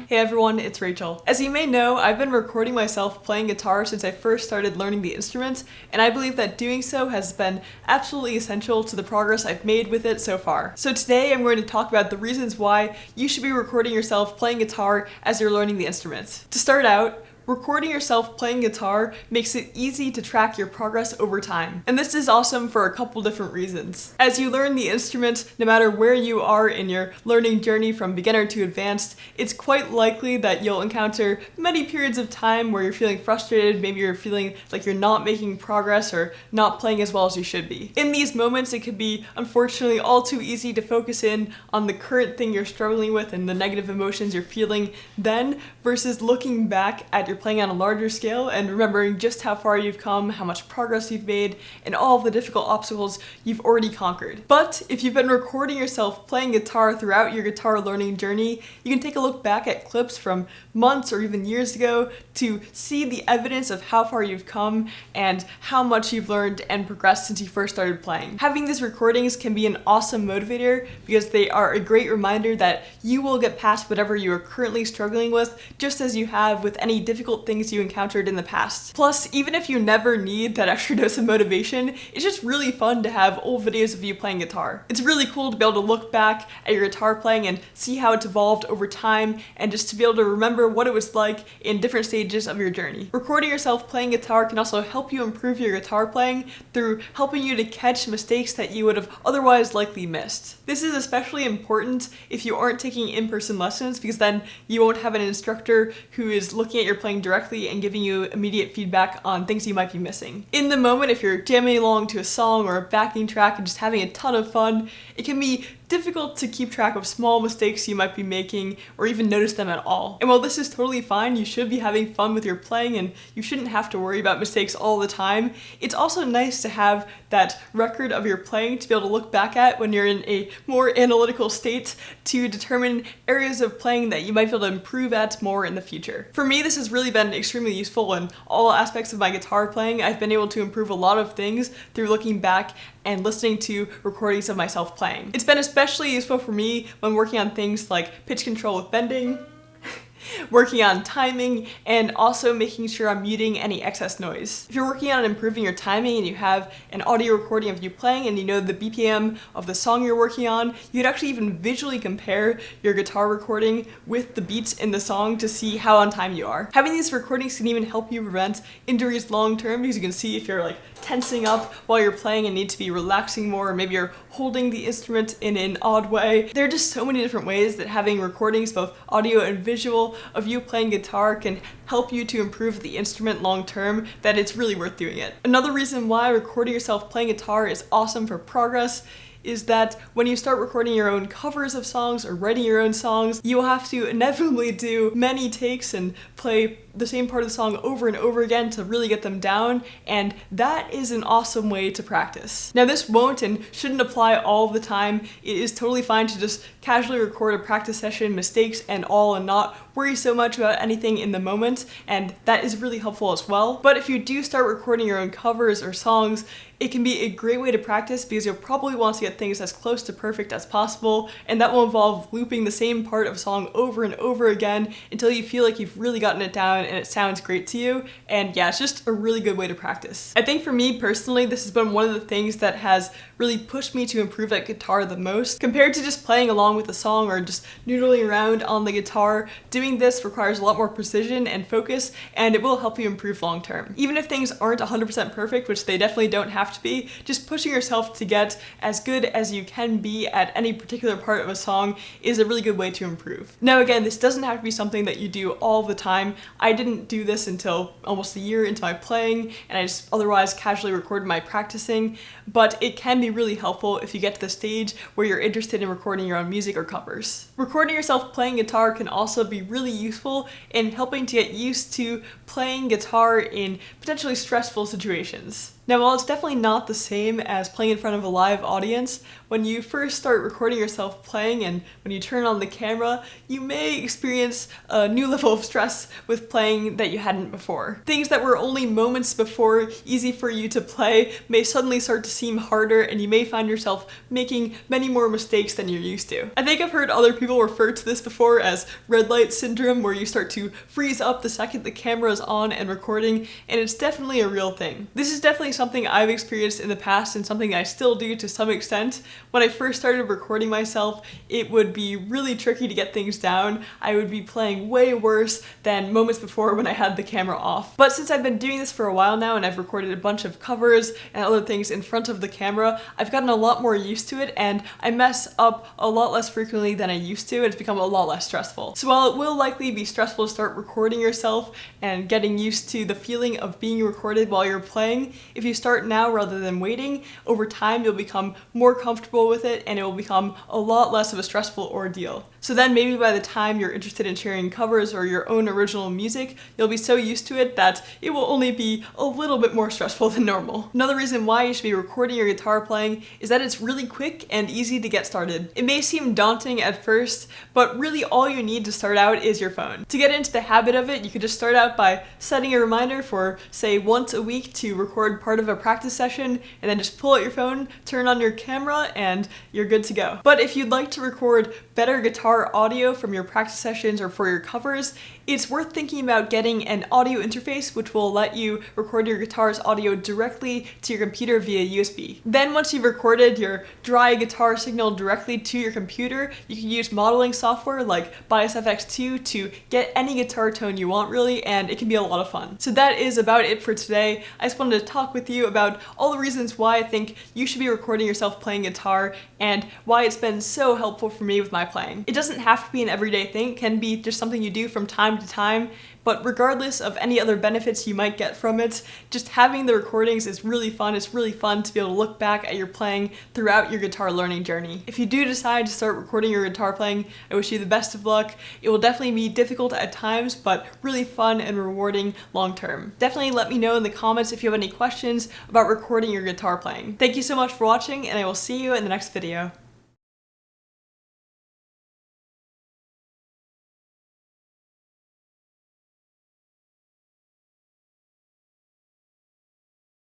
Hey everyone, it's Rachel. As you may know, I've been recording myself playing guitar since I first started learning the instrument, and I believe that doing so has been absolutely essential to the progress I've made with it so far. So today I'm going to talk about the reasons why you should be recording yourself playing guitar as you're learning the instrument. To start out, recording yourself playing guitar makes it easy to track your progress over time. And this is awesome for a couple different reasons. As you learn the instrument, no matter where you are in your learning journey from beginner to advanced, it's quite likely that you'll encounter many periods of time where you're feeling frustrated, maybe you're feeling like you're not making progress or not playing as well as you should be. In these moments, it can be, unfortunately, all too easy to focus in on the current thing you're struggling with and the negative emotions you're feeling then, versus looking back at your playing on a larger scale and remembering just how far you've come, how much progress you've made, and all of the difficult obstacles you've already conquered. But if you've been recording yourself playing guitar throughout your guitar learning journey, you can take a look back at clips from months or even years ago to see the evidence of how far you've come and how much you've learned and progressed since you first started playing. Having these recordings can be an awesome motivator because they are a great reminder that you will get past whatever you are currently struggling with, just as you have with any difficult things you encountered in the past. Plus, even if you never need that extra dose of motivation, it's just really fun to have old videos of you playing guitar. It's really cool to be able to look back at your guitar playing and see how it's evolved over time, and just to be able to remember what it was like in different stages of your journey. Recording yourself playing guitar can also help you improve your guitar playing through helping you to catch mistakes that you would have otherwise likely missed. This is especially important if you aren't taking in-person lessons, because then you won't have an instructor who is looking at your playing directly and giving you immediate feedback on things you might be missing. In the moment, if you're jamming along to a song or a backing track and just having a ton of fun, it can be difficult to keep track of small mistakes you might be making or even notice them at all. And while this is totally fine, you should be having fun with your playing and you shouldn't have to worry about mistakes all the time, it's also nice to have that record of your playing to be able to look back at when you're in a more analytical state to determine areas of playing that you might be able to improve at more in the future. For me, this has really been extremely useful in all aspects of my guitar playing. I've been able to improve a lot of things through looking back and listening to recordings of myself playing. It's been especially useful for me when working on things like pitch control with bending, working on timing, and also making sure I'm muting any excess noise. If you're working on improving your timing and you have an audio recording of you playing and you know the BPM of the song you're working on, you could actually even visually compare your guitar recording with the beats in the song to see how on time you are. Having these recordings can even help you prevent injuries long term, because you can see if you're like tensing up while you're playing and need to be relaxing more, or maybe you're holding the instrument in an odd way. There are just so many different ways that having recordings, both audio and visual, of you playing guitar can help you to improve the instrument long term, that it's really worth doing it. Another reason why recording yourself playing guitar is awesome for progress is that when you start recording your own covers of songs or writing your own songs, you will have to inevitably do many takes and play the same part of the song over and over again to really get them down, and that is an awesome way to practice. Now, this won't and shouldn't apply all the time. It is totally fine to just casually record a practice session, mistakes and all, and not worry so much about anything in the moment, and that is really helpful as well. But if you do start recording your own covers or songs, it can be a great way to practice because you'll probably want to get things as close to perfect as possible, and that will involve looping the same part of a song over and over again until you feel like you've really gotten it down and it sounds great to you. And yeah, it's just a really good way to practice. I think for me personally, this has been one of the things that has really pushed me to improve at guitar the most. Compared to just playing along with the song or just noodling around on the guitar, doing this requires a lot more precision and focus, and it will help you improve long term. Even if things aren't 100% perfect, which they definitely don't have to be, just pushing yourself to get as good as you can be at any particular part of a song is a really good way to improve. Now again, this doesn't have to be something that you do all the time. I didn't do this until almost a year into my playing, and I just otherwise casually recorded my practicing, but it can be really helpful if you get to the stage where you're interested in recording your own music or covers. Recording yourself playing guitar can also be really useful in helping to get used to playing guitar in potentially stressful situations. Now, while it's definitely not the same as playing in front of a live audience, when you first start recording yourself playing and when you turn on the camera, you may experience a new level of stress with playing that you hadn't before. Things that were only moments before easy for you to play may suddenly start to seem harder, and you may find yourself making many more mistakes than you're used to. I think I've heard other people refer to this before as red light syndrome, where you start to freeze up the second the camera is on and recording, and it's definitely a real thing. This is definitely something I've experienced in the past and something I still do to some extent. When I first started recording myself, it would be really tricky to get things down. I would be playing way worse than moments before when I had the camera off. But since I've been doing this for a while now and I've recorded a bunch of covers and other things in front of the camera, I've gotten a lot more used to it, and I mess up a lot less frequently than I used to. It's become a lot less stressful. So while it will likely be stressful to start recording yourself and getting used to the feeling of being recorded while you're playing, if you start now rather than waiting, over time you'll become more comfortable with it and it will become a lot less of a stressful ordeal. So then maybe by the time you're interested in sharing covers or your own original music, you'll be so used to it that it will only be a little bit more stressful than normal. Another reason why you should be recording your guitar playing is that it's really quick and easy to get started. It may seem daunting at first, but really all you need to start out is your phone. To get into the habit of it, you could just start out by setting a reminder for, say, once a week to record part of a practice session, and then just pull out your phone, turn on your camera, and you're good to go. But if you'd like to record better guitar audio from your practice sessions or for your covers, it's worth thinking about getting an audio interface which will let you record your guitar's audio directly to your computer via USB. Then once you've recorded your dry guitar signal directly to your computer, you can use modeling software like Bias FX2 to get any guitar tone you want really, and it can be a lot of fun. So that is about it for today. I just wanted to talk with you about all the reasons why I think you should be recording yourself playing guitar and why it's been so helpful for me with my playing. It doesn't have to be an everyday thing, it can be just something you do from time to time, but regardless of any other benefits you might get from it, just having the recordings is really fun. It's really fun to be able to look back at your playing throughout your guitar learning journey. If you do decide to start recording your guitar playing, I wish you the best of luck. It will definitely be difficult at times, but really fun and rewarding long term. Definitely let me know in the comments if you have any questions about recording your guitar playing. Thank you so much for watching, and I will see you in the next video.